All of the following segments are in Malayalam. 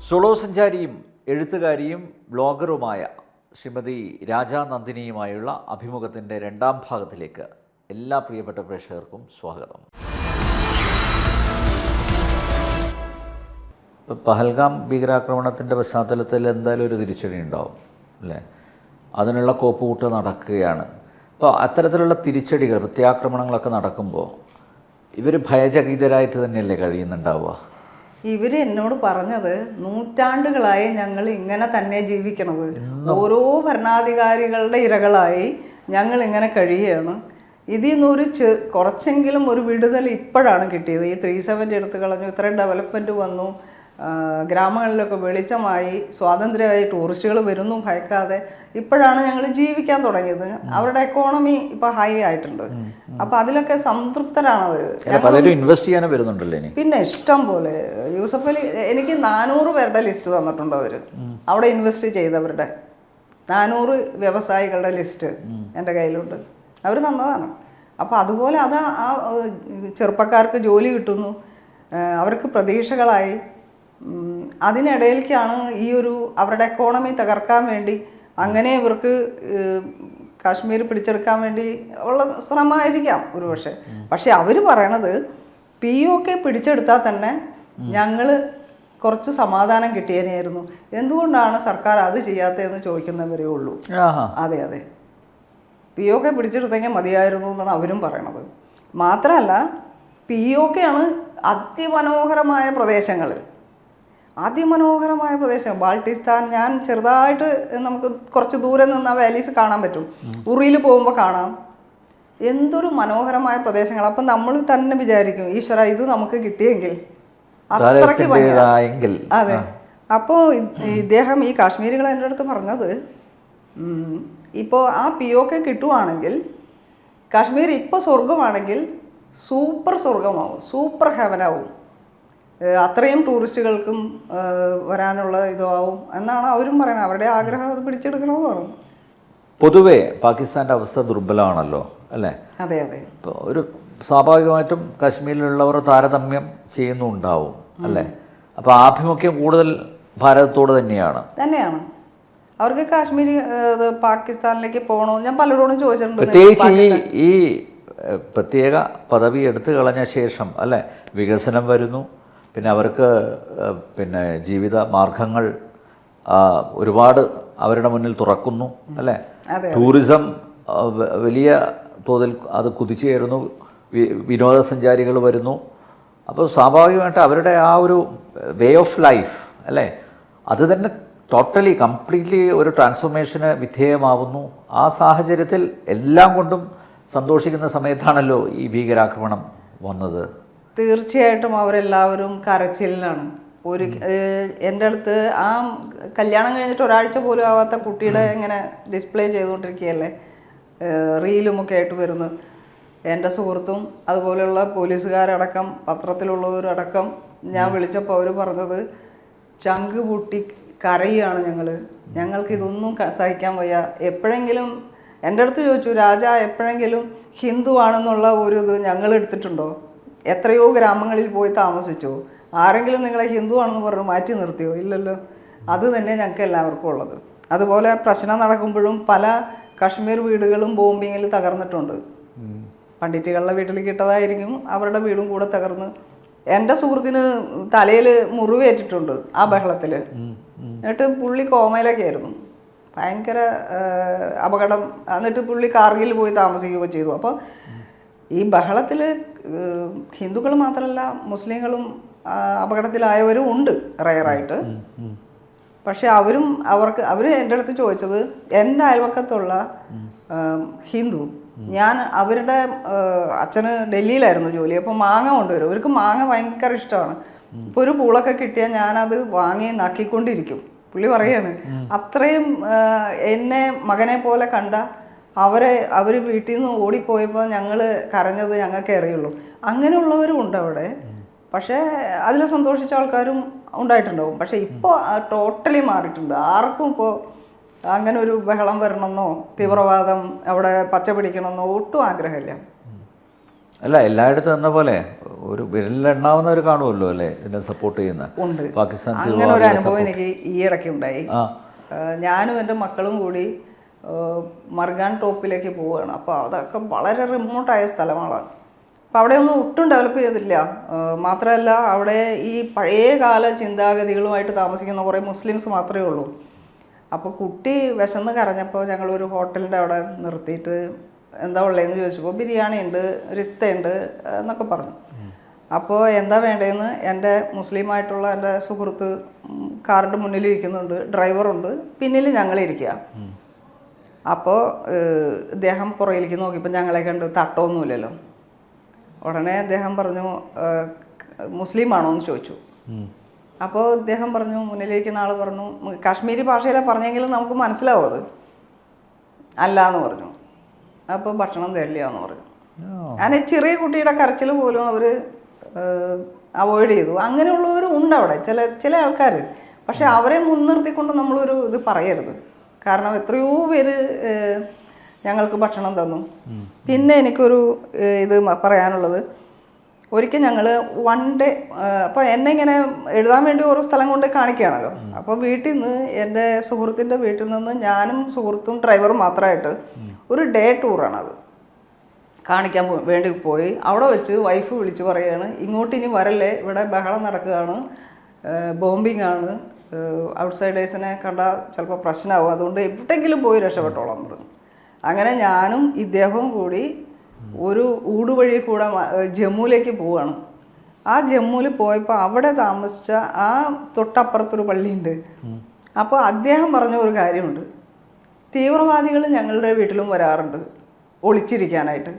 സോളോ സഞ്ചാരിയും എഴുത്തുകാരിയും ബ്ലോഗറുമായ ശ്രീമതി രാജാ നന്ദിനിയുമായുള്ള അഭിമുഖത്തിൻ്റെ രണ്ടാം ഭാഗത്തിലേക്ക് എല്ലാ പ്രിയപ്പെട്ട പ്രേക്ഷകർക്കും സ്വാഗതം. പഹൽഗാം ഭീകരാക്രമണത്തിൻ്റെ പശ്ചാത്തലത്തിൽ എന്തായാലും ഒരു തിരിച്ചടി ഉണ്ടാവും അല്ലേ? അതിനുള്ള കോപ്പുകൂട്ട് നടക്കുകയാണ്. അപ്പോൾ അത്തരത്തിലുള്ള തിരിച്ചടികൾ, പ്രത്യാക്രമണങ്ങളൊക്കെ നടക്കുമ്പോൾ ഇവർ ഭയചകിതരായിട്ട് തന്നെയല്ലേ കഴിയുന്നുണ്ടാവുക? ഇവർ എന്നോട് പറഞ്ഞത് നൂറ്റാണ്ടുകളായി ഞങ്ങൾ ഇങ്ങനെ തന്നെ ജീവിക്കണത്, ഓരോ ഭരണാധികാരികളുടെ ഇരകളായി ഞങ്ങൾ ഇങ്ങനെ കഴിയുകയാണ്. ഇതിൽ നിന്നൊരു കുറച്ചെങ്കിലും ഒരു വിടുതൽ ഇപ്പോഴാണ് കിട്ടിയത്. ഈ 370 എടുത്തു കളഞ്ഞു, ഇത്രയും ഡെവലപ്മെൻറ്റ് വന്നു, ഗ്രാമങ്ങളിലൊക്കെ വെളിച്ചമായി, സ്വാതന്ത്ര്യമായി, ടൂറിസ്റ്റുകൾ വരുന്നു ഭയക്കാതെ. ഇപ്പോഴാണ് ഞങ്ങൾ ജീവിക്കാൻ തുടങ്ങിയത്. അവരുടെ എക്കോണമി ഇപ്പോൾ ഹൈ ആയിട്ടുണ്ട്. അപ്പോൾ അതിലൊക്കെ സംതൃപ്തരാണ് അവർ. പലരും ഇൻവെസ്റ്റ് ചെയ്യാനും വരുന്നുണ്ടല്ലോ. പിന്നെ ഇഷ്ടം പോലെ യൂസഫ് അലി എനിക്ക് 400 പേരുടെ ലിസ്റ്റ് തന്നിട്ടുണ്ട്. അവർ അവിടെ ഇൻവെസ്റ്റ് ചെയ്തവരുടെ 400 വ്യവസായികളുടെ ലിസ്റ്റ് എൻ്റെ കയ്യിലുണ്ട്. അവർ തന്നതാണ്. അപ്പോൾ അതുപോലെ അത് ആ ചെറുപ്പക്കാർക്ക് ജോലി കിട്ടുന്നു, അവർക്ക് പ്രതീക്ഷകളായി. അതിനിടയിലേക്കാണ് ഈ ഒരു അവരുടെ എക്കോണമി തകർക്കാൻ വേണ്ടി, അങ്ങനെ ഇവർക്ക് കാശ്മീർ പിടിച്ചെടുക്കാൻ വേണ്ടി ഉള്ള ശ്രമമായിരിക്കാം ഒരു പക്ഷേ അവർ പറയണത് POK പിടിച്ചെടുത്താൽ തന്നെ ഞങ്ങൾ കുറച്ച് സമാധാനം കിട്ടിയതിനായിരുന്നു. എന്തുകൊണ്ടാണ് സർക്കാർ അത് ചെയ്യാത്തതെന്ന് ചോദിക്കുന്നവരേ ഉള്ളൂ. അതെ അതെ, POK പിടിച്ചെടുത്തെങ്കിൽ മതിയായിരുന്നു എന്നാണ് അവരും പറയണത്. മാത്രമല്ല POK ആണ് അതിമനോഹരമായ പ്രദേശങ്ങൾ, ബാൾട്ടിസ്ഥാൻ. ഞാൻ ചെറുതായിട്ട് നമുക്ക് കുറച്ച് ദൂരെ നിന്ന് ആ വാലീസ് കാണാൻ പറ്റും. ഉറിയിൽ പോകുമ്പോൾ കാണാം. എന്തൊരു മനോഹരമായ പ്രദേശങ്ങൾ. അപ്പം നമ്മൾ തന്നെ വിചാരിക്കും, ഈശ്വര ഇത് നമുക്ക് കിട്ടിയെങ്കിൽ, അത്രയ്ക്ക് ഭംഗി. അതെ. അപ്പോൾ ഇദ്ദേഹം, ഈ കാശ്മീരികൾ എൻ്റെ അടുത്ത് പറഞ്ഞത്, ഇപ്പോൾ ആ POK കിട്ടുവാണെങ്കിൽ കാശ്മീർ ഇപ്പോൾ സ്വർഗമാണെങ്കിൽ സൂപ്പർ സ്വർഗമാവും, സൂപ്പർ ഹെവനാവും, അത്രയും ടൂറിസ്റ്റുകൾക്കും വരാനുള്ള ഇതാവും എന്നാണ് അവരും പറയുന്നത്. അവരുടെ ആഗ്രഹം അത് പിടിച്ചെടുക്കണമെന്നാണ്. പൊതുവേ പാകിസ്ഥാൻ്റെ അവസ്ഥ ദുർബലമാണല്ലോ അല്ലേ? അതെ അതെ. ഇപ്പോൾ ഒരു സ്വാഭാവികമായിട്ടും കാശ്മീരിലുള്ളവർ താരതമ്യം ചെയ്യുന്നുണ്ടാവും അല്ലേ? അപ്പോൾ ആഭിമുഖ്യം കൂടുതൽ ഭാരതത്തോട് തന്നെയാണ്. അവർക്ക് കാശ്മീർ പാകിസ്ഥാനിലേക്ക് പോകണമെന്ന് ഞാൻ പലരോടും ചോദിച്ചിട്ടുണ്ട്. പ്രത്യേകിച്ച് ഈ പ്രത്യേക പദവി എടുത്തു കളഞ്ഞ ശേഷം അല്ലേ, വികസനം വരുന്നു, പിന്നെ അവർക്ക് പിന്നെ ജീവിത മാർഗങ്ങൾ ഒരുപാട് അവരുടെ മുന്നിൽ തുറക്കുന്നു അല്ലേ? ടൂറിസം വലിയ തോതിൽ അത് കുതിച്ചുയരുന്നു, വിനോദസഞ്ചാരികൾ വരുന്നു. അപ്പോൾ സ്വാഭാവികമായിട്ട് അവരുടെ ആ ഒരു വേ ഓഫ് ലൈഫ് അല്ലേ, അത് തന്നെ ടോട്ടലി കംപ്ലീറ്റ്ലി ഒരു ട്രാൻസ്ഫോർമേഷന് വിധേയമാവുന്നു. ആ സാഹചര്യത്തിൽ എല്ലാം കൊണ്ടും സന്തോഷിക്കുന്ന സമയത്താണല്ലോ ഈ ഭീകരാക്രമണം വന്നത്. തീർച്ചയായിട്ടും അവരെല്ലാവരും കരച്ചിലാണ്. എൻ്റെ അടുത്ത് ആ കല്യാണം കഴിഞ്ഞിട്ട് ഒരാഴ്ച പോലും ആവാത്ത കുട്ടിയുടെ ഇങ്ങനെ ഡിസ്പ്ലേ ചെയ്തുകൊണ്ടിരിക്കുകയല്ലേ, റീലുമൊക്കെ ആയിട്ട് വരുന്നു. എൻ്റെ സുഹൃത്തും അതുപോലെയുള്ള പോലീസുകാരടക്കം പത്രത്തിലുള്ളവരടക്കം ഞാൻ വിളിച്ചപ്പോൾ അവർ പറഞ്ഞത്, ചങ്ക് പൊട്ടി കരയാണ് ഞങ്ങൾക്ക് ഇതൊന്നും സഹിക്കാൻ വയ്യ. എപ്പോഴെങ്കിലും എൻ്റെ അടുത്ത് ചോദിച്ചു, രാജ എപ്പോഴെങ്കിലും ഹിന്ദു ആണെന്നുള്ള ഒരു ഇത് ഞങ്ങൾ എടുത്തിട്ടുണ്ടോ? എത്രയോ ഗ്രാമങ്ങളിൽ പോയി താമസിച്ചു, ആരെങ്കിലും നിങ്ങളെ ഹിന്ദു ആണെന്ന് പറഞ്ഞ് മാറ്റി നിർത്തിയോ? ഇല്ലല്ലോ. അത് തന്നെ ഞങ്ങൾക്ക് എല്ലാവർക്കും ഉള്ളത്. അതുപോലെ പ്രശ്നം നടക്കുമ്പോഴും പല കശ്മീർ വീടുകളും ബോംബിങ്ങിൽ തകർന്നിട്ടുണ്ട്. പണ്ഡിറ്റുകളുടെ വീട്ടിൽ കിട്ടതായിരിക്കും, അവരുടെ വീടും കൂടെ തകർന്ന്. എൻ്റെ സുഹൃത്തിന് തലയിൽ മുറിവേറ്റിട്ടുണ്ട് ആ ബഹളത്തിൽ. എന്നിട്ട് പുള്ളി കോമയിലൊക്കെ ആയിരുന്നു, ഭയങ്കര അപകടം. എന്നിട്ട് പുള്ളി കാർഗിൽ പോയി താമസിക്കുകയൊക്കെ ചെയ്തു. അപ്പോൾ ഈ ബഹളത്തിൽ ഹിന്ദുക്കൾ മാത്രമല്ല മുസ്ലിങ്ങളും അപകടത്തിലായവരും ഉണ്ട് റയറായിട്ട്. പക്ഷെ അവർ എൻ്റെ അടുത്ത് ചോദിച്ചത്, എൻ്റെ അയൽവക്കത്തുള്ള ഹിന്ദു, ഞാൻ അവരുടെ അച്ഛന് ഡൽഹിയിലായിരുന്നു ജോലി, അപ്പോൾ മാങ്ങ കൊണ്ടുവരും. അവർക്ക് മാങ്ങ ഭയങ്കര ഇഷ്ടമാണ്. ഇപ്പോൾ ഒരു പൂളൊക്കെ കിട്ടിയാൽ ഞാനത് വാങ്ങി നക്കിക്കൊണ്ടിരിക്കും. പുള്ളി പറയാണ്, അത്രയും എന്നെ മകനെ പോലെ കണ്ട അവർ വീട്ടിൽ നിന്ന് ഓടിപ്പോയപ്പോൾ ഞങ്ങൾ കരഞ്ഞത് ഞങ്ങൾക്ക് അറിയുള്ളൂ. അങ്ങനെയുള്ളവരും ഉണ്ട് അവിടെ. പക്ഷേ അതിൽ സന്തോഷിച്ച ആൾക്കാരും ഉണ്ടായിട്ടുണ്ടാവും. പക്ഷേ ഇപ്പോൾ ടോട്ടലി മാറിയിട്ടുണ്ട്. ആർക്കും ഇപ്പോൾ അങ്ങനെ ഒരു ബഹളം വരണമെന്നോ തീവ്രവാദം അവിടെ പച്ച പിടിക്കണമെന്നോ ഒട്ടും ആഗ്രഹമില്ല. അല്ല എല്ലായിടത്തും എന്ന പോലെ ഒരു വിരലിലെണ്ണാവുന്നവർ കാണുമല്ലോ അല്ലേ ഇതിനെ സപ്പോർട്ട് ചെയ്യുന്ന ഉണ്ട്. പാകിസ്ഥാൻ അങ്ങനെ ഒരു അനുഭവം എനിക്ക് ഈ ഇടയ്ക്ക് ഉണ്ടായി. ഞാനും എൻ്റെ മക്കളും കൂടി മർഗാൻ ടോപ്പിലേക്ക് പോവുകയാണ്. അപ്പോൾ അതൊക്കെ വളരെ റിമോട്ടായ സ്ഥലമാണ്. അപ്പോൾ അവിടെയൊന്നും ഒട്ടും ഡെവലപ്പ് ചെയ്തിട്ടില്ല. മാത്രമല്ല അവിടെ ഈ പഴയകാല ചിന്താഗതികളുമായിട്ട് താമസിക്കുന്ന കുറേ മുസ്ലിംസ് മാത്രമേ ഉള്ളൂ. അപ്പോൾ കുട്ടി വിശന്ന് കരഞ്ഞപ്പോൾ ഞങ്ങളൊരു ഹോട്ടലിൻ്റെ അവിടെ നിർത്തിയിട്ട് എന്താ ഉള്ളതെന്ന് ചോദിച്ചപ്പോൾ ബിരിയാണി ഉണ്ട്, റിസ്തയുണ്ട് എന്നൊക്കെ പറഞ്ഞു. അപ്പോൾ എന്താ വേണ്ടതെന്ന് എൻ്റെ മുസ്ലിമായിട്ടുള്ള എൻ്റെ സുഹൃത്ത് കാറിൻ്റെ മുന്നിലിരിക്കുന്നുണ്ട്, ഡ്രൈവറുണ്ട്, പിന്നിൽ ഞങ്ങളിരിക്കുക. അപ്പോൾ അദ്ദേഹം പുറകിലേക്ക് നോക്കിയപ്പോൾ ഞങ്ങളെ കണ്ട് തട്ടമൊന്നുമില്ലല്ലോ. ഉടനെ അദ്ദേഹം പറഞ്ഞു മുസ്ലിമാണോ എന്ന് ചോദിച്ചു. അപ്പോൾ അദ്ദേഹം പറഞ്ഞു, മുന്നിലിരിക്കുന്ന ആൾ പറഞ്ഞു, കാശ്മീരി ഭാഷയിലാണ് പറഞ്ഞെങ്കിലും നമുക്ക് മനസ്സിലാവും അത് അല്ല എന്ന് പറഞ്ഞു. അപ്പോൾ ഭക്ഷണം തരില്ല എന്ന് പറഞ്ഞു. ഞാൻ ചെറിയ കുട്ടിയുടെ കരച്ചിൽ പോലും അവർ അവോയ്ഡ് ചെയ്തു. അങ്ങനെയുള്ളവരും ഉണ്ട് അവിടെ ചില ആൾക്കാർ. പക്ഷെ അവരെ മുൻനിർത്തിക്കൊണ്ട് നമ്മളൊരു ഇത് പറയരുത്. കാരണം എത്രയോ പേര് ഞങ്ങൾക്ക് ഭക്ഷണം തന്നു. പിന്നെ എനിക്കൊരു ഇത് പറയാനുള്ളത്, ഒരിക്കൽ ഞങ്ങൾ വൺ ഡേ, അപ്പോൾ എന്നെ ഇങ്ങനെ എഴുതാൻ വേണ്ടി ഓരോ സ്ഥലം കൊണ്ട് കാണിക്കുകയാണല്ലോ. അപ്പോൾ വീട്ടിൽ നിന്ന് എൻ്റെ സുഹൃത്തിൻ്റെ വീട്ടിൽ നിന്ന് ഞാനും സുഹൃത്തും ഡ്രൈവറും മാത്രമായിട്ട് ഒരു ഡേ ടൂറാണത് കാണിക്കാൻ വേണ്ടി പോയി. അവിടെ വെച്ച് വൈഫ് വിളിച്ച് പറയുകയാണ്, ഇങ്ങോട്ട് ഇനി വരല്ലേ, ഇവിടെ ബഹളം നടക്കുകയാണ്, ബോംബിംഗ് ആണ്, ഔട്ട്സൈഡേഴ്സിനെ കണ്ടാൽ ചിലപ്പോൾ പ്രശ്നമാവും, അതുകൊണ്ട് എവിടെയെങ്കിലും പോയി രക്ഷപ്പെട്ടോളാം പറഞ്ഞു. അങ്ങനെ ഞാനും ഇദ്ദേഹവും കൂടി ഒരു ഊടുവഴി കൂടെ ജമ്മുവിലേക്ക് പോവുകയാണ്. ആ ജമ്മുവിൽ പോയപ്പോൾ അവിടെ താമസിച്ച ആ തൊട്ടപ്പുറത്തൊരു പള്ളിയുണ്ട്. അപ്പോൾ അദ്ദേഹം പറഞ്ഞ ഒരു കാര്യമുണ്ട്, തീവ്രവാദികൾ ഞങ്ങളുടെ വീട്ടിലും വരാറുണ്ട് ഒളിച്ചിരിക്കാനായിട്ട്.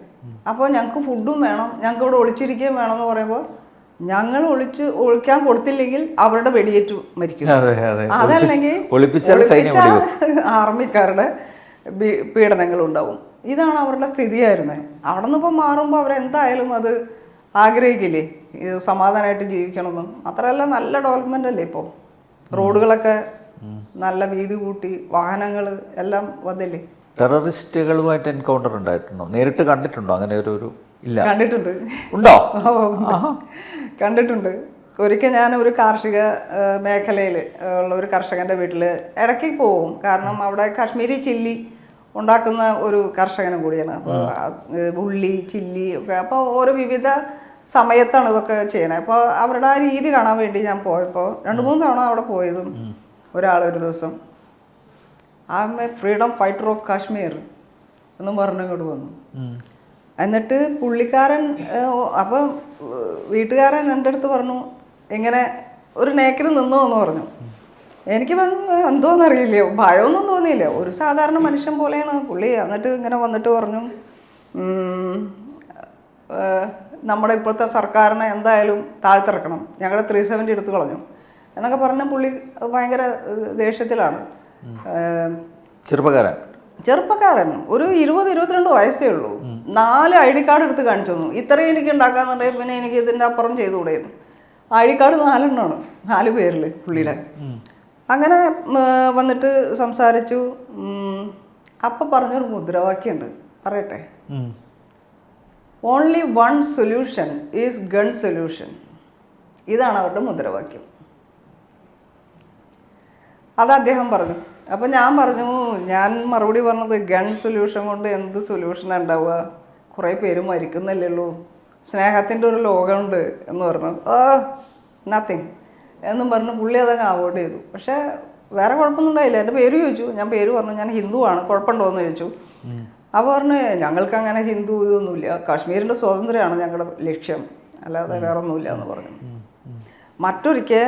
അപ്പോൾ ഞങ്ങൾക്ക് ഫുഡും വേണം, ഞങ്ങൾക്ക് ഇവിടെ ഒളിച്ചിരിക്കുകയും വേണമെന്ന് പറയുമ്പോൾ ഞങ്ങൾ ഒളിക്കാൻ കൊടുത്തില്ലെങ്കിൽ അവരുടെ വെടിയേറ്റു മരിക്കും, അതല്ലെങ്കിൽ ആർമിക്കാരുടെ പീഡനങ്ങളുണ്ടാവും. ഇതാണ് അവരുടെ സ്ഥിതിയായിരുന്നത്. അവിടെ നിന്ന് ഇപ്പോൾ മാറുമ്പോൾ അവരെന്തായാലും അത് ആഗ്രഹിക്കില്ലേ സമാധാനമായിട്ട് ജീവിക്കണമെന്ന്. മാത്രമല്ല നല്ല ഡെവലപ്മെൻ്റ് അല്ലേ ഇപ്പോൾ, റോഡുകളൊക്കെ നല്ല വീതി കൂട്ടി, വാഹനങ്ങൾ എല്ലാം വന്നില്ലേ. ടെററിസ്റ്റുകളുമായിട്ട് എൻകൗണ്ടർ ഉണ്ടായിട്ടുണ്ടോ? നേരിട്ട് കണ്ടിട്ടുണ്ടോ? അങ്ങനെ ഒരു ഇല്ല. കണ്ടിട്ടുണ്ട്. ഉണ്ടോ? കണ്ടിട്ടുണ്ട്. ഒരിക്കൽ ഞാൻ ഒരു കാർഷിക മേഖലയിൽ ഉള്ള ഒരു കർഷകൻ്റെ വീട്ടിൽ ഇടയ്ക്ക് പോവും. കാരണം അവിടെ കാശ്മീരി ചില്ലി ഉണ്ടാക്കുന്ന ഒരു കർഷകനും കൂടിയാണ്. അപ്പോൾ ഉള്ളി, ചില്ലി ഒക്കെ, അപ്പോൾ ഓരോ വിവിധ സമയത്താണ് ഇതൊക്കെ ചെയ്യണത്. അപ്പോൾ അവരുടെ ആ രീതി കാണാൻ വേണ്ടി ഞാൻ പോയപ്പോൾ 2-3 തവണ അവിടെ പോയതും ഒരു ദിവസം I M A freedom fighter of Kashmir എന്നും പറഞ്ഞിങ്ങോട്ട് വന്നു. എന്നിട്ട് പുള്ളിക്കാരൻ, അപ്പോൾ വീട്ടുകാരൻ എൻ്റെ അടുത്ത് പറഞ്ഞു, ഇങ്ങനെ ഒരു നേക്കിന് നിന്നോ എന്ന് പറഞ്ഞു. എനിക്ക് എന്തോന്നറിയില്ല, ഭയമൊന്നും തോന്നിയില്ല, ഒരു സാധാരണ മനുഷ്യൻ പോലെയാണ് പുള്ളി. എന്നിട്ട് ഇങ്ങനെ വന്നിട്ട് പറഞ്ഞു, നമ്മുടെ ഇപ്പോഴത്തെ സർക്കാരിനെ എന്തായാലും താഴ്ത്തിറക്കണം, ഞങ്ങളുടെ 370 എടുത്തു കളഞ്ഞു എന്നൊക്കെ പറഞ്ഞ പുള്ളി ഭയങ്കര ദേഷ്യത്തിലാണ്. ചെറുപ്പക്കാരൻ ഒരു 20-22 വയസ്സേ ഉള്ളൂ. 4 ID കാർഡ് എടുത്ത് കാണിച്ചു തന്നു. ഇത്രയും എനിക്ക് ഉണ്ടാക്കാന്നുണ്ടെങ്കിൽ പിന്നെ എനിക്ക് ഇതിൻ്റെ അപ്പുറം ചെയ്തുകൂടെയായിരുന്നു. ID കാർഡ് 4 എണ്ണമാണ്, 4 പേരിൽ പുള്ളിയുടെ. അങ്ങനെ വന്നിട്ട് സംസാരിച്ചു. അപ്പം പറഞ്ഞൊരു മുദ്രാവാക്യമുണ്ട്, പറയട്ടെ. Only one solution is gun solution. ഇതാണ് അവരുടെ മുദ്രാവാക്യം. അത് അദ്ദേഹം പറഞ്ഞു. അപ്പം ഞാൻ പറഞ്ഞു, ഞാൻ മറുപടി പറഞ്ഞത്, ഗൺ സൊല്യൂഷൻ കൊണ്ട് എന്ത് സൊല്യൂഷനാണ് ഉണ്ടാവുക, കുറേ പേര് മരിക്കുന്നല്ലേ ഉള്ളൂ, സ്നേഹത്തിൻ്റെ ഒരു ലോകമുണ്ട് എന്ന് പറഞ്ഞു. നത്തിങ് എന്നും പറഞ്ഞ് പുള്ളി അതങ്ങ് അവോയ്ഡ് ചെയ്തു. പക്ഷേ വേറെ കുഴപ്പമൊന്നും ഉണ്ടായില്ല. എൻ്റെ പേര് ചോദിച്ചു, ഞാൻ പേര് പറഞ്ഞു, ഞാൻ ഹിന്ദുവാണ്, കുഴപ്പമുണ്ടോ എന്ന് ചോദിച്ചു. അപ്പോൾ പറഞ്ഞു, ഞങ്ങൾക്ക് അങ്ങനെ ഹിന്ദു ഇതൊന്നുമില്ല, കാശ്മീരിൻ്റെ സ്വാതന്ത്ര്യമാണ് ഞങ്ങളുടെ ലക്ഷ്യം, അല്ലാതെ വേറെ ഒന്നുമില്ല എന്ന് പറഞ്ഞു. മറ്റൊരിക്കൽ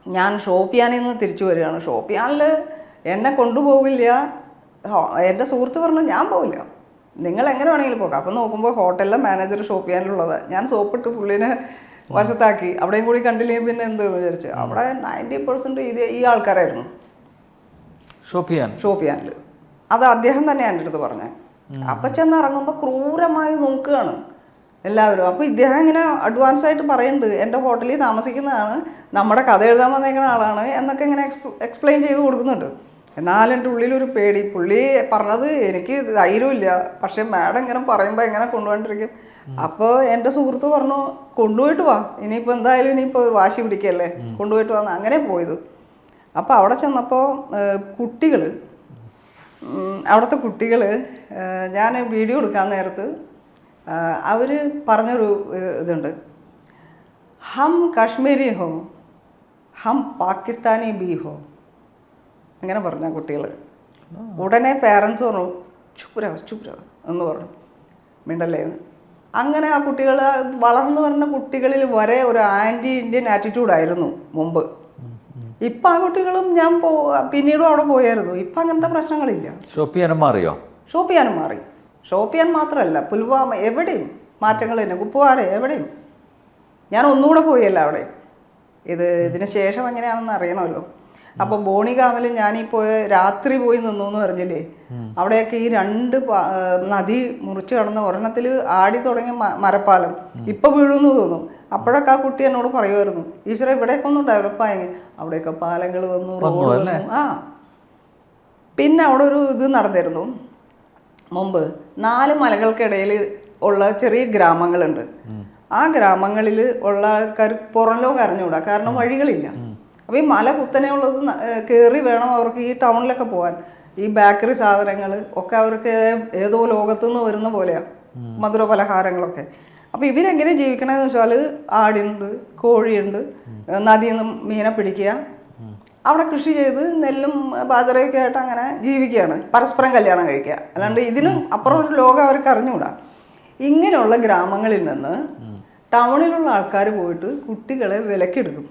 ഞാൻ ഷോപ്പിയാനിൽ നിന്ന് തിരിച്ചു വരികയാണ്. ഷോപ്പിയാനിൽ എന്നെ കൊണ്ടുപോകില്ല. എൻ്റെ സുഹൃത്ത് പറഞ്ഞു, ഞാൻ പോവില്ല, നിങ്ങൾ എങ്ങനെ വേണമെങ്കിലും പോകാം. അപ്പം നോക്കുമ്പോൾ ഹോട്ടലിലെ മാനേജർ ഷോപ്പിയാനിലുള്ളത്. ഞാൻ സോപ്പിട്ട് പുള്ളിനെ വശത്താക്കി. അവിടെയും കൂടി കണ്ടില്ലെങ്കിൽ പിന്നെ എന്ത് വിചാരിച്ചു. അവിടെ 90% ഈ ആൾക്കാരായിരുന്നു ഷോപ്പിയാനിൽ. അത് അദ്ദേഹം തന്നെ എൻ്റെ അടുത്ത് പറഞ്ഞത്. അപ്പം ചെന്ന് ഇറങ്ങുമ്പോൾ ക്രൂരമായി നോക്കുകയാണ് എല്ലാവരും. അപ്പോൾ ഇദ്ദേഹം ഇങ്ങനെ അഡ്വാൻസ് ആയിട്ട് പറയുന്നുണ്ട്, എൻ്റെ ഹോട്ടലിൽ താമസിക്കുന്നതാണ്, നമ്മുടെ കഥ എഴുതാൻ വന്നേക്കുന്ന ആളാണ് എന്നൊക്കെ ഇങ്ങനെ എക്സ്പ്ലെയിൻ ചെയ്ത് കൊടുക്കുന്നുണ്ട്. എന്നാൽ എൻ്റെ ഉള്ളിലൊരു പേടി. പുള്ളി പറഞ്ഞത് എനിക്ക് ധൈര്യമില്ല, പക്ഷെ മാഡം ഇങ്ങനെ പറയുമ്പോൾ എങ്ങനെ കൊണ്ടുപോയിട്ടിരിക്കും. അപ്പോൾ എൻ്റെ സുഹൃത്ത് പറഞ്ഞു കൊണ്ടുപോയിട്ട് വാ, ഇനിയിപ്പോൾ എന്തായാലും ഇനിയിപ്പോൾ വാശി പിടിക്കല്ലേ, കൊണ്ടുപോയിട്ട് വന്ന് അങ്ങനെ പോയത്. അപ്പോൾ അവിടെ ചെന്നപ്പോൾ കുട്ടികൾ, അവിടുത്തെ കുട്ടികൾ, ഞാൻ വീഡിയോ എടുക്കാൻ നേരത്ത് അവർ പറഞ്ഞൊരു ഇതുണ്ട്, ഹം കാശ്മീരി ഹോ ഹം പാകിസ്ഥാനി ബി ഹോ, അങ്ങനെ പറഞ്ഞ കുട്ടികൾ. ഉടനെ പേരൻസ് പറഞ്ഞു ചുപ്പുര എന്ന് പറഞ്ഞു, മിണ്ടല്ലേ എന്ന്. അങ്ങനെ ആ കുട്ടികൾ വളർന്നു വരുന്ന കുട്ടികളിൽ വരെ ഒരു ആൻറ്റി ഇന്ത്യൻ ആറ്റിറ്റ്യൂഡായിരുന്നു മുമ്പ്. ഇപ്പം ആ കുട്ടികളും ഞാൻ പിന്നീടും അവിടെ പോയായിരുന്നു. ഇപ്പം അങ്ങനത്തെ പ്രശ്നങ്ങളില്ല. ഷോപ്പ് ചെയ്യാനും മാറിയോ? ഷോപ്പ് ചെയ്യാനും മാറി. ഷോപ്പ് ചെയ്യാൻ മാത്രമല്ല, പുൽവാമ എവിടെയും മാറ്റങ്ങൾ തന്നെ, കുപ്വാര എവിടെയും. ഞാൻ ഒന്നുകൂടെ പോയല്ല അവിടെ. ഇതിന് ശേഷം എങ്ങനെയാണെന്ന് അറിയണമല്ലോ. അപ്പോൾ ബോണിഗാമിൽ ഞാനീ രാത്രി പോയി നിന്നു എന്ന് പറഞ്ഞില്ലേ, അവിടെയൊക്കെ ഈ 2 നദി മുറിച്ച് കടന്ന് ഒരെണ്ണത്തിൽ ആടി തുടങ്ങിയ മരപ്പാലം ഇപ്പം വീഴുമെന്ന് തോന്നും. അപ്പോഴൊക്കെ ആ കുട്ടി എന്നോട് പറയുമായിരുന്നു, ഈശ്വര ഇവിടെയൊക്കെ ഒന്നും ഡെവലപ്പായെങ്കിൽ, അവിടെയൊക്കെ പാലങ്ങൾ വന്നു, റോഡ് വന്നു. ആ പിന്നെ അവിടെ ഒരു ഇത് നടന്നിരുന്നു മുമ്പ്. 4 മലകൾക്കിടയിൽ ഉള്ള ചെറിയ ഗ്രാമങ്ങളുണ്ട്. ആ ഗ്രാമങ്ങളിൽ ഉള്ള ആൾക്കാർ പുറം ലോകം അറിഞ്ഞുകൂടാ, കാരണം വഴികളില്ല. അപ്പോൾ ഈ മല കുത്തനെ ഉള്ളത് കയറി വേണം അവർക്ക് ഈ ടൗണിലൊക്കെ പോകാൻ. ഈ ബേക്കറി സാധനങ്ങൾ ഒക്കെ അവർക്ക് ഏതോ ലോകത്തുനിന്ന് വരുന്ന പോലെയാണ്, മധുര പലഹാരങ്ങളൊക്കെ. അപ്പോൾ ഇവരെങ്ങനെ ജീവിക്കണമെന്ന് വെച്ചാൽ ആടുണ്ട്, കോഴിയുണ്ട്, നദിയിൽ നിന്ന് മീനെ പിടിക്കുക, അവിടെ കൃഷി ചെയ്ത് നെല്ലും ബാജറയൊക്കെ ആയിട്ട് അങ്ങനെ ജീവിക്കുകയാണ്, പരസ്പരം കല്യാണം കഴിക്കുക. അല്ലാണ്ട് ഇതിനും അപ്പുറം ഒരു ലോകം അവർക്ക് അറിഞ്ഞുകൂടാ. ഇങ്ങനെയുള്ള ഗ്രാമങ്ങളിൽ നിന്ന് ടൗണിലുള്ള ആൾക്കാർ പോയിട്ട് കുട്ടികളെ വിലക്കെടുക്കും,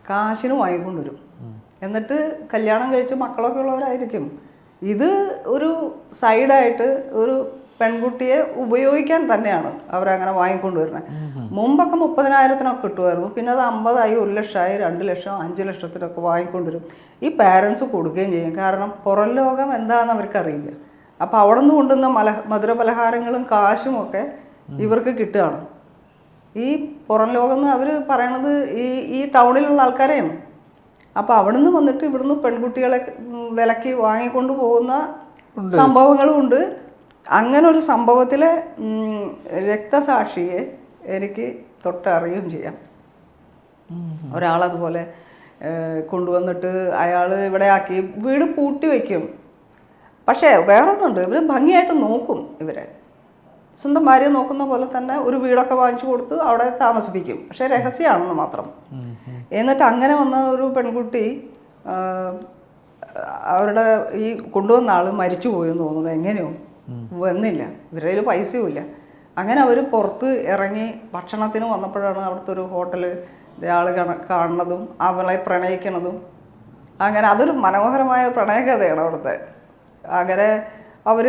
കാശിന് വാങ്ങിക്കൊണ്ടുവരും. എന്നിട്ട് കല്യാണം കഴിച്ച് മക്കളൊക്കെ ഉള്ളവരായിരിക്കും. ഇത് ഒരു സൈഡായിട്ട് ഒരു പെൺകുട്ടിയെ ഉപയോഗിക്കാൻ തന്നെയാണ് അവരങ്ങനെ വാങ്ങിക്കൊണ്ടുവരുന്നത്. മുമ്പൊക്കെ 30,000-നൊക്കെ കിട്ടുമായിരുന്നു. പിന്നെ അത് 50,000, 1 ലക്ഷമായി, 2 ലക്ഷം, 5 ലക്ഷത്തിനൊക്കെ വാങ്ങിക്കൊണ്ടുവരും. ഈ പാരൻസ് കൊടുക്കുകയും ചെയ്യും, കാരണം പുറം ലോകം എന്താണെന്ന് അവർക്കറിയില്ല. അപ്പോൾ അവിടെ നിന്ന് കൊണ്ടുവന്ന മധുര പലഹാരങ്ങളും കാശും ഒക്കെ ഇവർക്ക് കിട്ടുകയാണ്. ഈ പുറം ലോകം എന്ന് അവർ പറയണത് ഈ ടൗണിലുള്ള ആൾക്കാരെയാണ്. അപ്പോൾ അവിടെ നിന്ന് വന്നിട്ട് ഇവിടുന്ന് പെൺകുട്ടികളെ വിലക്ക് വാങ്ങിക്കൊണ്ട് പോകുന്ന സംഭവങ്ങളും ഉണ്ട്. അങ്ങനെ ഒരു സംഭവത്തിലെ രക്തസാക്ഷിയെ എനിക്ക് തൊട്ടറിയുകയും ചെയ്യാം. ഒരാളതുപോലെ കൊണ്ടുവന്നിട്ട് അയാൾ ഇവിടെ ആക്കി വീട് പൂട്ടി വയ്ക്കും. പക്ഷേ വേറൊന്നുണ്ട്, ഇവർ ഭംഗിയായിട്ട് നോക്കും. ഇവരെ സ്വന്തം ഭാര്യ നോക്കുന്ന പോലെ തന്നെ ഒരു വീടൊക്കെ വാങ്ങിച്ചു കൊടുത്ത് അവിടെ താമസിപ്പിക്കും. പക്ഷേ രഹസ്യമാണെന്ന് മാത്രം. എന്നിട്ട് അങ്ങനെ വന്ന ഒരു പെൺകുട്ടി, അവരുടെ ഈ കൊണ്ടുവന്ന ആൾ മരിച്ചു പോയെന്ന് തോന്നുന്നത്. എങ്ങനെയോ വന്നില്ല, ഇവരുടെ കയ്യിൽ പൈസയുമില്ല. അങ്ങനെ അവർ പുറത്ത് ഇറങ്ങി ഭക്ഷണത്തിന് വന്നപ്പോഴാണ് അവിടുത്തെ ഒരു ഹോട്ടല് ആൾ കാണുന്നതും അവളെ പ്രണയിക്കണതും. അങ്ങനെ അതൊരു മനോഹരമായ പ്രണയകഥയാണ് അവിടുത്തെ. അങ്ങനെ അവർ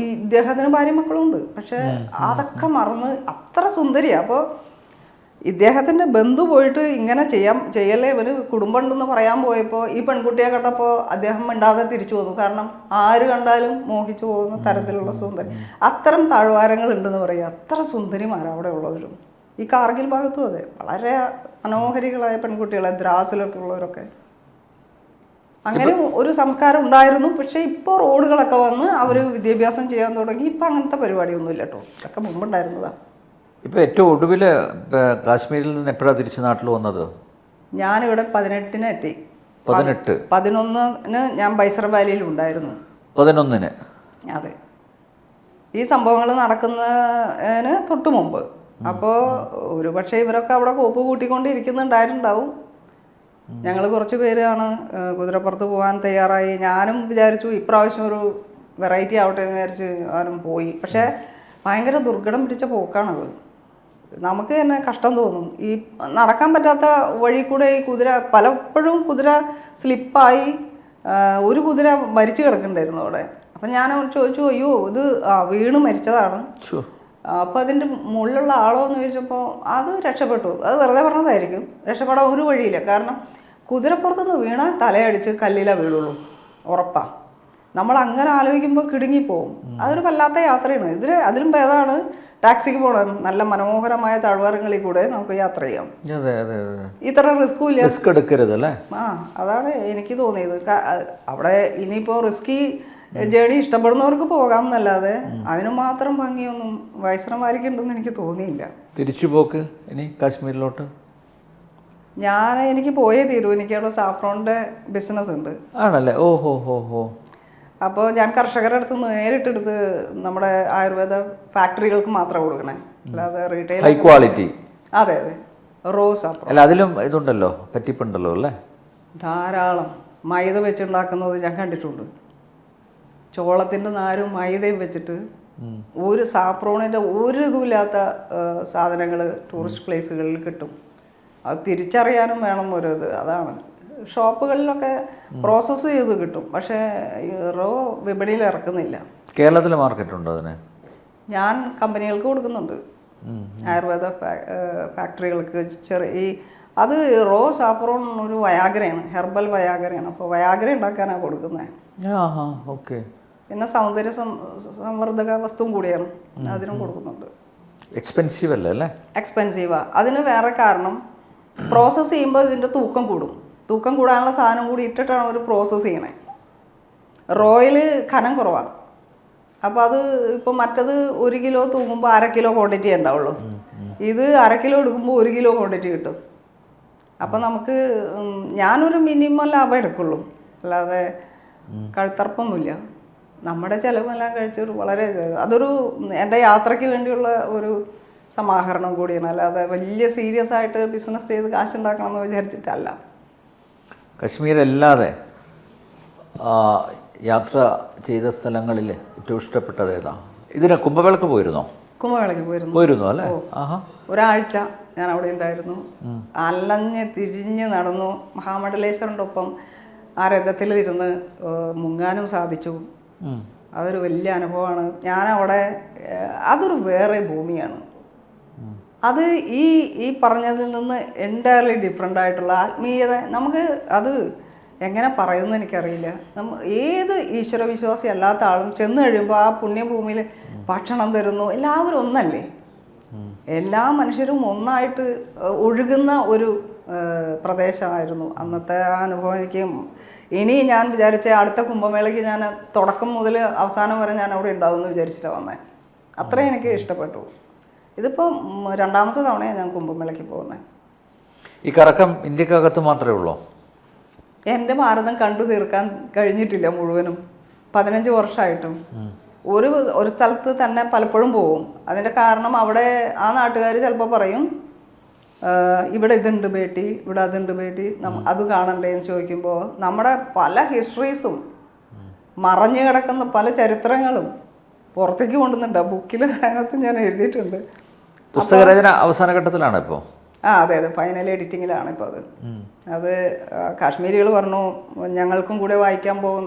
ഈ ഇദ്ദേഹത്തിന് ഭാര്യ മക്കളുണ്ട്, പക്ഷെ അതൊക്കെ മറന്ന് അത്ര സുന്ദരിയാണ്. അപ്പോൾ ഇദ്ദേഹത്തിൻ്റെ ബന്ധു പോയിട്ട് ഇങ്ങനെ ചെയ്യല്ലേ ഇവന് കുടുംബം ഉണ്ടെന്ന് പറയാൻ പോയപ്പോൾ ഈ പെൺകുട്ടിയെ കണ്ടപ്പോൾ അദ്ദേഹം മിണ്ടാതെ തിരിച്ചു വന്നു. കാരണം ആര് കണ്ടാലും മോഹിച്ചു പോകുന്ന തരത്തിലുള്ള സുന്ദരി. അത്തരം താഴ്വാരങ്ങൾ ഉണ്ടെന്ന് പറയുക. അത്ര സുന്ദരിമാരാണ് അവിടെ ഉള്ളവരും. ഈ കാർഗിൽ ഭാഗത്തും അതെ, വളരെ മനോഹരികളായ പെൺകുട്ടികളെ, ദ്രാസിലൊക്കെ ഉള്ളവരൊക്കെ. അങ്ങനെ ഒരു സംസ്കാരം ഉണ്ടായിരുന്നു. പക്ഷേ ഇപ്പോൾ റോഡുകളൊക്കെ വന്ന് അവർ വിദ്യാഭ്യാസം ചെയ്യാൻ തുടങ്ങി. ഇപ്പം അങ്ങനത്തെ പരിപാടിയൊന്നുമില്ല കേട്ടോ, ഇതൊക്കെ മുമ്പുണ്ടായിരുന്നതാണ്. ഇപ്പോൾ ഏറ്റവും ഒടുവിൽ കാശ്മീരിൽ നിന്ന് എപ്പോഴാണ് തിരിച്ച് നാട്ടിൽ വന്നത്? ഞാനിവിടെ 18-ന് എത്തി. 11 ഞാൻ ബൈസർ വാലിയിൽ ഉണ്ടായിരുന്നു. 11 അതെ, ഈ സംഭവങ്ങൾ നടക്കുന്നതിന് തൊട്ട് മുമ്പ്. അപ്പോൾ ഒരു പക്ഷേ ഇവരൊക്കെ അവിടെ കോപ്പ് കൂട്ടിക്കൊണ്ടിരിക്കുന്നുണ്ടായിട്ടുണ്ടാവും. ഞങ്ങൾ കുറച്ച് പേരാണ് കുതിരപ്പുറത്ത് പോകാൻ തയ്യാറായി. ഞാനും വിചാരിച്ചു ഇപ്രാവശ്യം ഒരു വെറൈറ്റി ആവട്ടെ എന്ന് വിചാരിച്ച് ഞാനും പോയി. പക്ഷേ ഭയങ്കര ദുർഘടം പിടിച്ച പോക്കാണത്. നമുക്ക് തന്നെ കഷ്ടം തോന്നും. ഈ നടക്കാൻ പറ്റാത്ത വഴി കൂടെ ഈ പലപ്പോഴും കുതിര സ്ലിപ്പായി ഒരു കുതിര മരിച്ചു കിടക്കണ്ടായിരുന്നു അവിടെ. അപ്പം ഞാൻ ചോദിച്ചു, അയ്യോ ഇത് വീണ് മരിച്ചതാണ്. അപ്പോൾ അതിൻ്റെ മുകളിലുള്ള ആളോ എന്ന് ചോദിച്ചപ്പോൾ അത് രക്ഷപ്പെട്ടു. അത് വെറുതെ പറഞ്ഞതായിരിക്കും, രക്ഷപ്പെടാൻ ഒരു വഴിയില്ല. കാരണം കുതിരപ്പുറത്തുനിന്ന് വീണാൽ തലയടിച്ച് കല്ലില വീഴുള്ളൂ, ഉറപ്പാണ്. നമ്മൾ അങ്ങനെ ആലോചിക്കുമ്പോൾ കിടുങ്ങിപ്പോവും. അതൊരു വല്ലാത്ത യാത്രയാണ്. അതിലും ഭേദമാണ് ടാക്സിക്ക് പോകണം. നല്ല മനോഹരമായ താഴ്വാരങ്ങളിൽ കൂടെ നമുക്ക് യാത്ര ചെയ്യാം. അതെ അതെ അതെ, ഇത്ര റിസ്ക്കും ഇല്ല. റിസ്ക് എടുക്കരുത് അല്ലേ? അതാണ് എനിക്ക് തോന്നിയത്. അവിടെ ഇനിയിപ്പോൾ റിസ്കി ജേണി ഇഷ്ടപ്പെടുന്നവർക്ക് പോകാം എന്നല്ലാതെ അതിന് മാത്രം ഭംഗിയൊന്നും വൈഷ്ണവ് വാലിക്കുണ്ടെന്ന് എനിക്ക് തോന്നിയില്ല. തിരിച്ചു പോക്ക് ഇനി കാശ്മീരിലോട്ട്? എനിക്ക് പോയേ തീരൂ. എനിക്ക് അവിടെ സാഫ്രോണിൻ്റെ ബിസിനസ് ഉണ്ട്. ആണല്ലേ? ഓ ഹോ ഹോ ഹോ. അപ്പോൾ ഞാൻ കർഷകരുടെ അടുത്ത് നേരിട്ടെടുത്ത് നമ്മുടെ ആയുർവേദ ഫാക്ടറികൾക്ക് മാത്രം കൊടുക്കണേ, അല്ലാതെ റീറ്റെയിൽ. High quality. അതെ അതെ, റോസ് സാഫ്രോൺ. അല്ല അതിലും ഇതുണ്ടല്ലോ, പറ്റിപ്പുണ്ടല്ലോ അല്ലേ? ധാരാളം. മൈദ വെച്ചുണ്ടാക്കുന്നത് ഞാൻ കണ്ടിട്ടുണ്ട്. ചോളത്തിൻ്റെ നാരും മൈദയും വെച്ചിട്ട് ഒരു സാഫ്രോണിൻ്റെ ഒരു ഇതുമില്ലാത്ത സാധനങ്ങൾ ടൂറിസ്റ്റ് പ്ലേസുകളിൽ കിട്ടും. അത് തിരിച്ചറിയാനും വേണം ഒരു ഇത്. അതാണ് ഷോപ്പുകളിലൊക്കെ പ്രോസസ്സ് ചെയ്ത് കിട്ടും, പക്ഷേ റോ വിപണിയിൽ ഇറക്കുന്നില്ല. കേരളത്തിൽ മാർക്കറ്റ് ഉണ്ടോ അതിന്? ഞാൻ കമ്പനികൾക്ക് കൊടുക്കുന്നുണ്ട്, ആയുർവേദ ഫാക്ടറികൾക്ക്. അത് റോ സാഫ്രോൺ ഒരു വയാഗ്രയാണ്, ഹെർബൽ വയാഗ്രയാണ്. അപ്പോൾ വയാഗ്ര ഉണ്ടാക്കാനാണ് കൊടുക്കുന്നത്. ഓക്കെ. പിന്നെ സൗന്ദര്യ സംവർദ്ധക വസ്തുവും കൂടിയാണ്, അതിനും കൊടുക്കുന്നുണ്ട്. എക്സ്പെൻസീവ് അല്ലേ? എക്സ്പെൻസീവാ. അതിന് വേറെ കാരണം, പ്രോസസ്സ് ചെയ്യുമ്പോൾ ഇതിൻ്റെ തൂക്കം കൂടും. തൂക്കം കൂടാനുള്ള സാധനം കൂടി ഇട്ടിട്ടാണ് ഒരു പ്രോസസ്സ് ചെയ്യണേ. റോയിൽ കനം കുറവാണ്. അപ്പോൾ അത് ഇപ്പോൾ മറ്റത് 1 കിലോ തൂങ്ങുമ്പോൾ 1/2 കിലോ ക്വാണ്ടിറ്റി ഉണ്ടാവുള്ളൂ. ഇത് 1/2 കിലോ എടുക്കുമ്പോൾ 1 കിലോ ക്വാണ്ടിറ്റി കിട്ടും. അപ്പോൾ നമുക്ക് ഞാനൊരു മിനിമം ലാഭം എടുക്കുള്ളൂ, അല്ലാതെ കഴുത്തറപ്പൊന്നുമില്ല. നമ്മുടെ ചിലവെല്ലാം കഴിച്ചൊരു വളരെ അതൊരു എൻ്റെ യാത്രയ്ക്ക് വേണ്ടിയുള്ള ഒരു സമാഹരണം കൂടിയാണ്, അല്ലാതെ വലിയ സീരിയസ് ആയിട്ട് ബിസിനസ് ചെയ്ത് കാശുണ്ടാക്കണം എന്ന് വിചാരിച്ചിട്ടല്ല. കശ്മീർ അല്ലാതെ യാത്ര ചെയ്ത സ്ഥലങ്ങളിൽ ഏറ്റവും ഇഷ്ടപ്പെട്ടത് ഏതാ? ഇതിന് കുംഭമേളക്ക് പോയിരുന്നോ? കുംഭമേളയ്ക്ക് പോയിരുന്നു അല്ലേ? ഒരാഴ്ച ഞാൻ അവിടെ ഉണ്ടായിരുന്നു. അലഞ്ഞ് തിരിഞ്ഞ് നടന്നു. മഹാമണ്ഡലേശ്വരൻ്റെ ഒപ്പം ആ രഥത്തിലിരുന്ന് മുങ്ങാനും സാധിച്ചു. അതൊരു വലിയ അനുഭവമാണ്. ഞാനവിടെ അതൊരു വേറെ ഭൂമിയാണ്. അത് ഈ പറഞ്ഞതിൽ നിന്ന് എൻറ്റയർലി ഡിഫറെൻ്റ് ആയിട്ടുള്ള ആത്മീയത. നമുക്ക് അത് എങ്ങനെ പറയുമെന്ന് എനിക്കറിയില്ല. ഏത് ഈശ്വരവിശ്വാസി അല്ലാത്ത ആളും ചെന്ന് കഴിയുമ്പോൾ ആ പുണ്യഭൂമിയിൽ ഭക്ഷണം തരുന്നു. എല്ലാവരും ഒന്നല്ലേ? എല്ലാ മനുഷ്യരും ഒന്നായിട്ട് ഒഴുകുന്ന ഒരു പ്രദേശമായിരുന്നു അന്നത്തെ ആ അനുഭവം. എനിക്ക് ഇനി ഞാൻ വിചാരിച്ച അടുത്ത കുംഭമേളയ്ക്ക് ഞാൻ തുടക്കം മുതൽ അവസാനം വരെ ഞാൻ അവിടെ ഉണ്ടാവുമെന്ന് വിചാരിച്ചിട്ടാണ് വന്നത്. അത്രയും എനിക്ക് ഇഷ്ടപ്പെട്ടു. ഇതിപ്പം 2ാമത്തെ തവണയാണ് ഞാൻ കുംഭമേളയ്ക്ക് പോകുന്നത്. ഈ കറക്കം ഇന്ത്യക്കകത്ത് മാത്രമേ ഉള്ളൂ? എൻ്റെ ഭാരതം കണ്ടു തീർക്കാൻ കഴിഞ്ഞിട്ടില്ല മുഴുവനും. 15 വർഷമായിട്ടും ഒരു സ്ഥലത്ത് തന്നെ പലപ്പോഴും പോകും. അതിൻ്റെ കാരണം അവിടെ ആ നാട്ടുകാർ ചിലപ്പോൾ പറയും, ഇവിടെ ഇതുണ്ട് ബേട്ടി, ഇവിടെ അതുണ്ട് ബേട്ടി, അത് കാണണ്ടേന്ന് ചോദിക്കുമ്പോൾ നമ്മുടെ പല ഹിസ്റ്ററീസും മറഞ്ഞു കിടക്കുന്ന പല ചരിത്രങ്ങളും പുറത്തേക്ക് കൊണ്ടുവന്നുണ്ട്. ബുക്കിൽ അതിനകത്ത് ഞാൻ എഴുതിയിട്ടുണ്ട്. പുസ്തകരചന അവസാന ഘട്ടത്തിലാണ് ഇപ്പോൾ? അതെ അതെ, ഫൈനൽ എഡിറ്റിങ്ങിലാണ് ഇപ്പോൾ. അത് കാശ്മീരികൾ പറഞ്ഞു, ഞങ്ങൾക്കും കൂടെ വായിക്കാൻ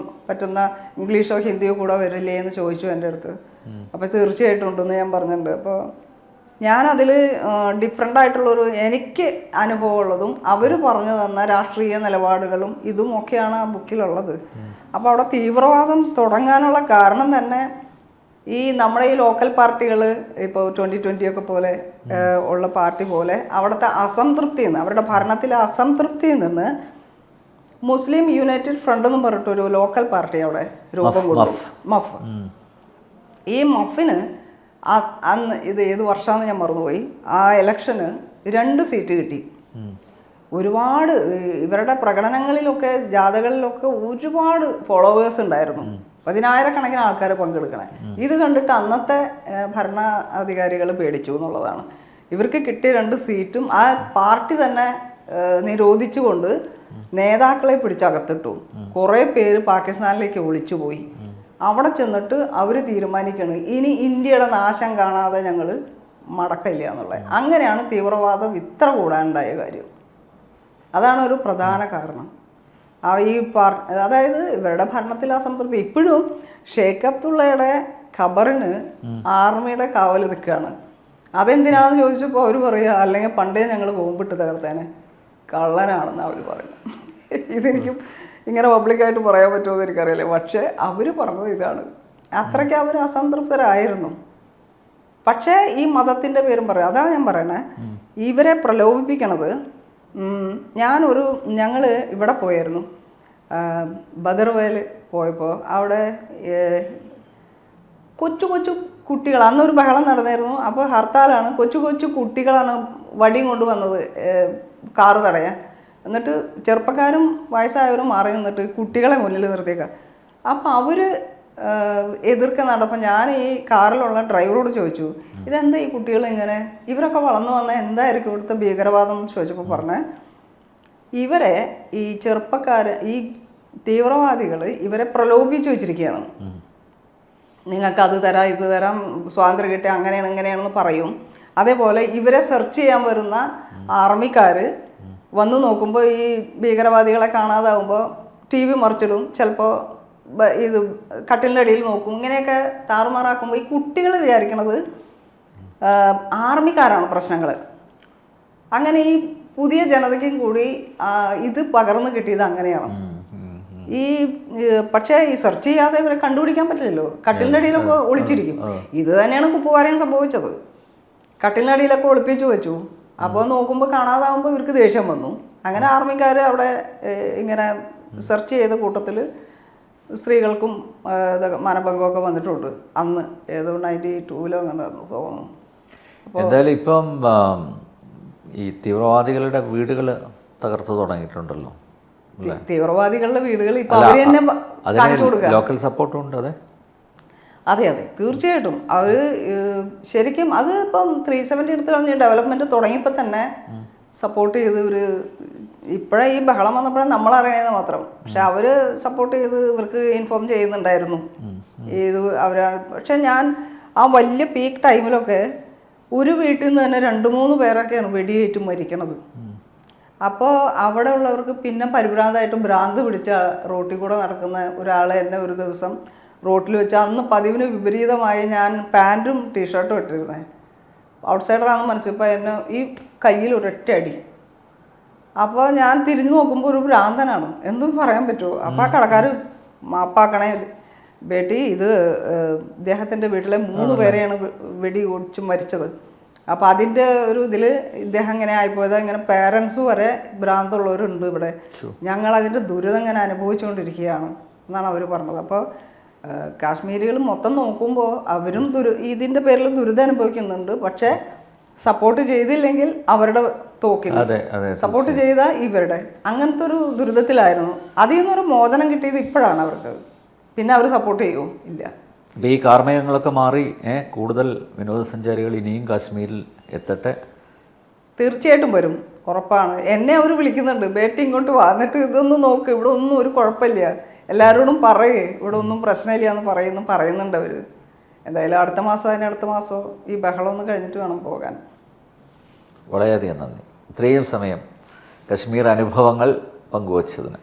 പറ്റുന്ന ഇംഗ്ലീഷോ ഹിന്ദിയോ കൂടെ വരില്ലേ എന്ന് ചോദിച്ചു എൻ്റെ അടുത്ത്. അപ്പോൾ തീർച്ചയായിട്ടും ഉണ്ടെന്ന് ഞാൻ പറഞ്ഞിട്ടുണ്ട്. അപ്പോൾ ഞാനതിൽ ഡിഫറെൻ്റ് ആയിട്ടുള്ളൊരു എനിക്ക് അനുഭവമുള്ളതും അവർ പറഞ്ഞു തന്ന രാഷ്ട്രീയ നിലപാടുകളും ഇതുമൊക്കെയാണ് ആ ബുക്കിലുള്ളത്. അപ്പോൾ അവിടെ തീവ്രവാദം തുടങ്ങാനുള്ള കാരണം തന്നെ ഈ നമ്മുടെ ഈ ലോക്കൽ പാർട്ടികൾ, ഇപ്പോൾ 2020 ഒക്കെ പോലെ ഉള്ള പാർട്ടി പോലെ അവിടുത്തെ അസംതൃപ്തിയിൽ നിന്ന്, അവരുടെ ഭരണത്തിലെ അസംതൃപ്തിയിൽ നിന്ന് മുസ്ലിം യുണൈറ്റഡ് ഫ്രണ്ട് എന്നും പറഞ്ഞിട്ടൊരു ലോക്കൽ പാർട്ടി അവിടെ രൂപം കൊണ്ടു. മഫ്. ഈ മഫിന് അന്ന് ഇത് ഏത് വർഷമാണെന്ന് ഞാൻ മറന്നുപോയി, ആ ഇലക്ഷന് 2 സീറ്റ് കിട്ടി. ഒരുപാട് ഇവരുടെ പ്രകടനങ്ങളിലൊക്കെ ജാഥകളിലൊക്കെ ഒരുപാട് ഫോളോവേഴ്സ് ഉണ്ടായിരുന്നു. 10,000-കണക്കിന് ആൾക്കാർ പങ്കെടുക്കണേ. ഇത് കണ്ടിട്ട് അന്നത്തെ ഭരണാധികാരികൾ പേടിച്ചു എന്നുള്ളതാണ്. ഇവർക്ക് കിട്ടിയ 2 സീറ്റും ആ പാർട്ടി തന്നെ നിരോധിച്ചുകൊണ്ട് നേതാക്കളെ പിടിച്ചകത്തിട്ടു. കുറേ പേര് പാകിസ്ഥാനിലേക്ക് ഒളിച്ചുപോയി. അവിടെ ചെന്നിട്ട് അവർ തീരുമാനിക്കണം, ഇനി ഇന്ത്യയുടെ നാശം കാണാതെ ഞങ്ങൾ മടക്കില്ല എന്നുള്ളത്. അങ്ങനെയാണ് തീവ്രവാദം ഇത്ര കൂടാനുണ്ടായ കാര്യം. അതാണ് ഒരു പ്രധാന കാരണം. ഈ അതായത് ഇവരുടെ ഭരണത്തിൽ അസംതൃപ്തി. ഇപ്പോഴും ഷെയ്ഖ് അബ്ദുള്ളയുടെ ഖബറിന് ആർമിയുടെ കാവൽ നിൽക്കുകയാണ്. അതെന്തിനാണെന്ന് ചോദിച്ചപ്പോൾ അവർ പറയുക, അല്ലെങ്കിൽ പണ്ടേ ഞങ്ങൾ ബോംബിട്ട് തകർത്തേനെ, കള്ളനാണെന്ന് അവർ പറയുന്നത്. ഇതെനിക്കും ഇങ്ങനെ പബ്ലിക്കായിട്ട് പറയാൻ പറ്റുമെന്ന് എനിക്കറിയില്ല. പക്ഷേ അവർ പറഞ്ഞത് ഇതാണ്. അത്രയ്ക്ക് അവർ അസംതൃപ്തരായിരുന്നു. പക്ഷേ ഈ മതത്തിൻ്റെ പേരും പറയാം. അതാണ് ഞാൻ പറയണേ, ഇവരെ പ്രലോഭിപ്പിക്കണത്. ഞങ്ങൾ ഇവിടെ പോയായിരുന്നു, ബദർവേൽ പോയപ്പോൾ അവിടെ കൊച്ചു കൊച്ചു കുട്ടികൾ, അന്നൊരു ബഹളം നടന്നായിരുന്നു. അപ്പോൾ ഹർത്താലാണ്. കൊച്ചു കൊച്ചു കുട്ടികളാണ് വടിയും കൊണ്ട് വന്നത് കാറ് തടയാൻ. എന്നിട്ട് ചെറുപ്പക്കാരും വയസ്സായവരും മാറി നിന്നിട്ട് കുട്ടികളെ മുന്നിൽ നിർത്തിയേക്കാം. അപ്പോൾ അവർ എതിർക്കാൻ നടപ്പം ഞാൻ ഈ കാറിലുള്ള ഡ്രൈവറോട് ചോദിച്ചു, ഇതെന്താ ഈ കുട്ടികൾ ഇങ്ങനെ, ഇവരൊക്കെ വളർന്നു വന്നാൽ എന്തായിരിക്കും ഇവിടുത്തെ ഭീകരവാദം എന്ന് ചോദിച്ചപ്പോൾ പറഞ്ഞേ, ഇവരെ ഈ ചെറുപ്പക്കാർ, ഈ തീവ്രവാദികൾ ഇവരെ പ്രലോഭിപ്പിച്ച് വെച്ചിരിക്കുകയാണ്. നിങ്ങൾക്ക് അത് തരാം, ഇത് തരാം, സ്വാതന്ത്ര്യം കിട്ടിയ അങ്ങനെയാണ് ഇങ്ങനെയാണെന്ന് പറയും. അതേപോലെ ഇവരെ സെർച്ച് ചെയ്യാൻ വരുന്ന ആർമിക്കാർ വന്നു നോക്കുമ്പോൾ ഈ ഭീകരവാദികളെ കാണാതാവുമ്പോൾ TV മറിച്ചിടും, ചിലപ്പോൾ ഇത് കട്ടിലിൻ്റെ അടിയിൽ നോക്കും. ഇങ്ങനെയൊക്കെ താറുമാറാക്കുമ്പോൾ ഈ കുട്ടികൾ വിചാരിക്കണത് ആർമിക്കാരാണ് പ്രശ്നങ്ങൾ. അങ്ങനെ ഈ പുതിയ ജനതയ്ക്കും കൂടി ഇത് പകർന്നു കിട്ടിയത് അങ്ങനെയാണ്. പക്ഷേ ഈ സെർച്ച് ചെയ്യാതെ ഇവരെ കണ്ടുപിടിക്കാൻ പറ്റില്ലല്ലോ. കട്ടിലിൻ്റെ അടിയിലൊക്കെ ഒളിച്ചിരിക്കും. ഇത് തന്നെയാണ് കുപ്പുവാരയും സംഭവിച്ചത്. കട്ടിലിൻ്റെ അടിയിലൊക്കെ ഒളിപ്പിച്ചു വെച്ചു. അപ്പോൾ നോക്കുമ്പോൾ കാണാതാവുമ്പോൾ ഇവർക്ക് ദേഷ്യം വന്നു. അങ്ങനെ ആർമിക്കാർ അവിടെ ഇങ്ങനെ സെർച്ച് ചെയ്ത കൂട്ടത്തിൽ സ്ത്രീകൾക്കും മാനഭംഗമൊക്കെ വന്നിട്ടുണ്ട്. അന്ന് ഏതോ 92 കണ്ടായിരുന്നു തോന്നുന്നു. എന്തായാലും ഇപ്പം ഈ തീവ്രവാദികളുടെ വീടുകൾ തകർത്ത് തുടങ്ങിയിട്ടുണ്ടല്ലോ. തീവ്രവാദികളുടെ വീടുകൾ ഇപ്പൊ അവര് തന്നെ കാണിച്ചു കൊടുക്കുക. ലോക്കൽ സപ്പോർട്ടും ഉണ്ട്. അതെ തീർച്ചയായിട്ടും. അവർ ശരിക്കും അത് ഇപ്പം 370 എടുത്ത് കളഞ്ഞ് ഡെവലപ്മെന്റ് തുടങ്ങിയപ്പോൾ തന്നെ സപ്പോർട്ട് ചെയ്ത് ഇവര് ഇപ്പോഴേ ഈ ബഹളം വന്നപ്പോഴേ നമ്മളറിയണത് മാത്രം. പക്ഷെ അവർ സപ്പോർട്ട് ചെയ്ത് ഇവർക്ക് ഇൻഫോം ചെയ്യുന്നുണ്ടായിരുന്നു ഇത് അവരാണ്. പക്ഷെ ഞാൻ ആ വലിയ പീക്ക് ടൈമിലൊക്കെ ഒരു വീട്ടിൽ നിന്ന് തന്നെ 2-3 പേരൊക്കെയാണ് വെടിയേറ്റ് മരിക്കണത്. അപ്പോൾ അവിടെ ഉള്ളവർക്ക് പിന്നെ പരിഭ്രാന്തമായിട്ടും ഭ്രാന്ത് പിടിച്ച റോട്ടിൽ കൂടെ നടക്കുന്ന ഒരാളെ എന്നെ ഒരു ദിവസം റോട്ടിൽ വെച്ച്, അന്ന് പതിവിന് വിപരീതമായി ഞാൻ പാൻറ്റും ടീഷർട്ടും ഇട്ടിരുന്നത്, ഔട്ട്സൈഡറാണെന്ന് മനസ്സിപ്പോൾ എന്നെ ഈ കയ്യിൽ ഒരൊറ്റ അടി. അപ്പോൾ ഞാൻ തിരിഞ്ഞു നോക്കുമ്പോൾ ഒരു ഭ്രാന്തനാണ്, എന്തും പറയാൻ പറ്റുമോ. അപ്പോൾ ആ കടക്കാർ മാപ്പാക്കണേ ബേട്ടി, ഇത് ഇദ്ദേഹത്തിൻ്റെ വീട്ടിലെ 3 പേരെയാണ് വെടി ഓടിച്ച് മരിച്ചത്. അപ്പോൾ അതിൻ്റെ ഒരു ഇതിൽ ഇദ്ദേഹം ഇങ്ങനെ ആയിപ്പോയത്, ഇങ്ങനെ പേരൻസ് വരെ ഭ്രാന്തുള്ളവരുണ്ട് ഇവിടെ, ഞങ്ങളതിൻ്റെ ദുരിതം ഇങ്ങനെ അനുഭവിച്ചുകൊണ്ടിരിക്കുകയാണ് എന്നാണ് അവർ പറഞ്ഞത്. അപ്പോൾ കാശ്മീരികൾ മൊത്തം നോക്കുമ്പോൾ അവരും ഇതിൻ്റെ പേരിൽ ദുരിതം അനുഭവിക്കുന്നുണ്ട്. പക്ഷേ സപ്പോർട്ട് ചെയ്തില്ലെങ്കിൽ അവരുടെ തോക്കിൽ, സപ്പോർട്ട് ചെയ്താൽ ഇവരുടെ, അങ്ങനത്തെ ഒരു ദുരിതത്തിലായിരുന്നു. അതിൽ നിന്നൊരു മോചനം കിട്ടിയത് ഇപ്പോഴാണ് അവർക്ക്. പിന്നെ അവർ സപ്പോർട്ട് ചെയ്യുമോ? ഇല്ല. അപ്പോൾ ഈ കാർമേഘങ്ങളൊക്കെ മാറി കൂടുതൽ വിനോദസഞ്ചാരികൾ ഇനിയും കാശ്മീരിൽ എത്തട്ടെ. തീർച്ചയായിട്ടും വരും, ഉറപ്പാണ്. എന്നെ അവർ വിളിക്കുന്നുണ്ട്, ബേട്ടി ഇങ്ങോട്ട് വാ, എന്നിട്ട് ഇതൊന്നും നോക്ക്, ഇവിടെ ഒന്നും ഒരു കുഴപ്പമില്ല, എല്ലാവരോടും പറയേ, ഇവിടെ ഒന്നും പ്രശ്നമില്ല എന്ന് പറയുന്നുണ്ട് അവർ. എന്തായാലും അടുത്ത മാസമോ ഈ ബഹളം ഒന്ന് കഴിഞ്ഞിട്ട് വേണം പോകാൻ. വളരെയധികം നന്ദി, ഇത്രയും സമയം കശ്മീർ അനുഭവങ്ങൾ പങ്കുവച്ചതിന്.